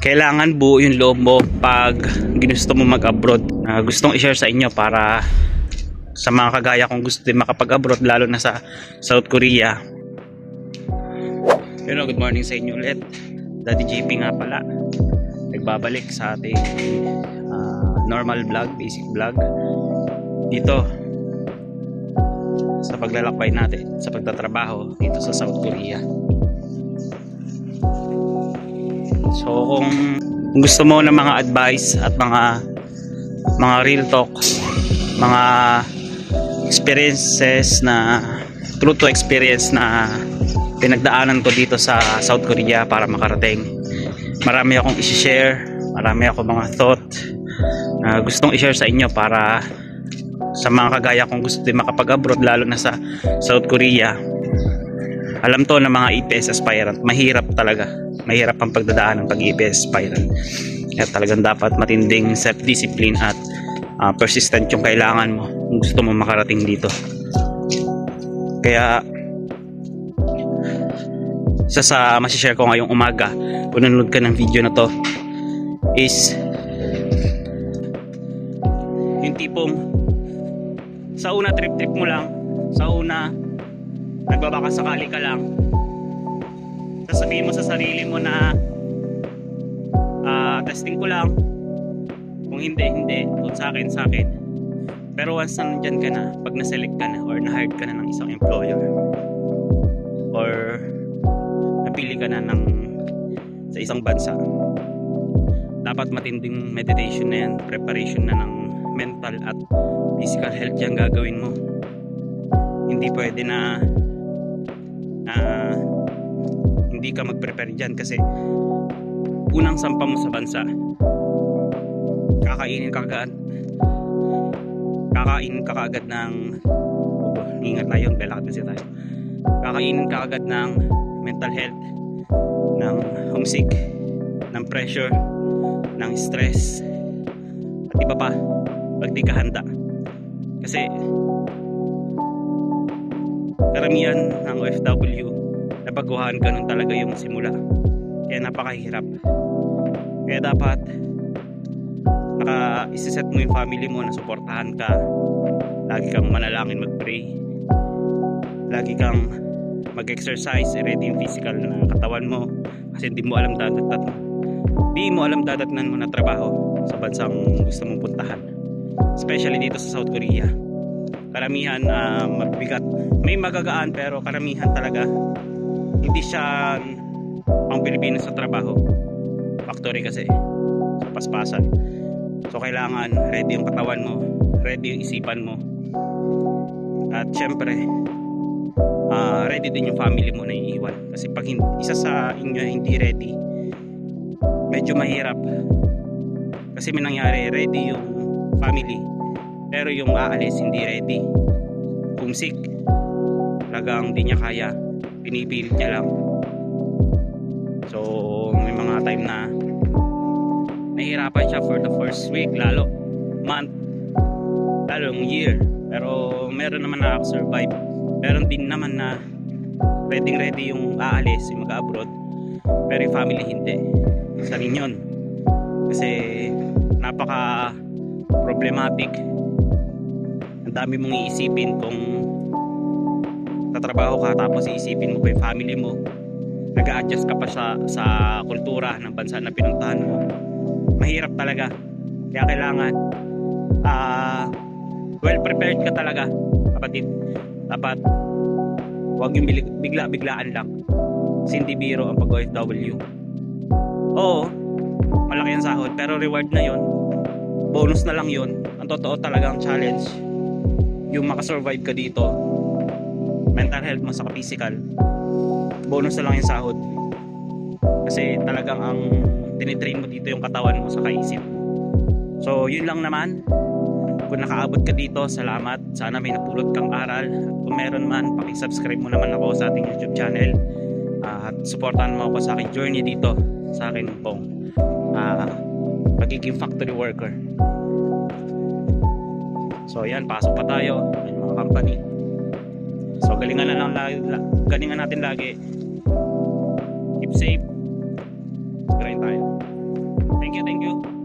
kailangan buo yung loob mo pag ginusto mo mag-abroad. Gustong i-share sa inyo para sa mga kagaya kong gusto din makapag-abroad, lalo na sa South Korea. Pero good morning sa inyo ulit. Daddy JP nga pala, nagbabalik sa ating normal vlog, basic vlog dito sa paglalakbay natin sa pagtatrabaho dito sa South Korea. So kung gusto mo ng mga advice at mga real talk, mga experiences na true to experience na pinagdaanan ko dito sa South Korea para makarating, marami akong i-share, marami akong mga thought na gustong i-share sa inyo para sa mga kagaya kong gusto din makapag-abroad, lalo na sa South Korea. Alam to ng mga EPS aspirant, mahirap talaga, mahirap ang pagdadaan ng pag-EPS aspirant. Kaya talagang dapat matinding self-discipline at persistent yung kailangan mo kung gusto mo makarating dito. Kaya isa sa masishare ko ngayong umaga kung nanonood ka ng video na to is yung tipong sa una trip mo lang, sa una nagbabaka sakali ka lang, sasabihin mo sa sarili mo na testing ko lang, kung hindi kung sa akin. Pero once na nandyan ka na, pag na-select ka na or na-hired ka na ng isang employer or napili ka na sa isang bansa, dapat matinding meditation na yan, preparation na ng mental at physical health yung gagawin mo. Hindi pwede na hindi ka mag-prepare dyan, kasi unang sampa mo sa bansa, kakainin ka agad ng ingat na yun, lalakad kasi tayo. Kakainin ka agad ng mental health, ng homesick, ng pressure, ng stress, at iba pa pag di ka handa. Kasi karamihan ng OFW, nabaguhan ganun talaga yung simula, kaya napakahirap. Kaya dapat isiset mo yung family mo na suportahan ka, lagi kang manalangin, mag-pray, lagi kang mag-exercise, ready yung physical na katawan mo, kasi hindi mo alam dadatnan mo na trabaho sa bansang gusto mong puntahan, especially dito sa South Korea. Karamihan mabigat, may magagaan, pero karamihan talaga hindi siya pang Pilipino sa trabaho, factory kasi, so paspasan. So kailangan ready yung katawan mo, ready yung isipan mo, at syempre ready din yung family mo na iiwan. Kasi pag isa sa inyo hindi ready, medyo mahirap. Kasi may nangyari, ready yung family pero yung aalis hindi ready, homesick, talagang hindi niya kaya, pinipilit niya lang. So may mga time na nahihirapan siya for the first week, lalo month, lalong year. Pero meron naman na survive. Meron din naman na ready yung aalis, yung mag-abroad, pero yung family hindi. Isa rin yun, kasi napaka problematic. Ang dami mong iisipin kung tatrabaho ka, tapos iisipin mo pa yung family mo, nag-a-adjust ka pa sa kultura ng bansa na pinuntahan mo. Mahirap talaga. Kaya kailangan well prepared ka talaga, kapatid. Dapat huwag yung bigla-biglaan lang, kasi hindi biro ang pag-OFW. Oo, malaki ang sahod, pero reward na yon, bonus na lang yon. Ang totoo talagang challenge yung makasurvive ka dito, mental health mo sa physical, bonus na lang yung sahod. Kasi talagang ang tinitrain mo dito yung katawan mo sa kaisip. So yun lang naman. Kung nakaabot ka dito, salamat. Sana may napulot kang aral. At kung meron man, pakisubscribe mo naman ako sa ating YouTube channel, at supportahan mo ako sa aking journey dito, sa akin pong pagiging factory worker. So yan, pasok pa tayo ng mga company. So galingan natin lagi. Keep safe. Grind tayo. Thank you, thank you.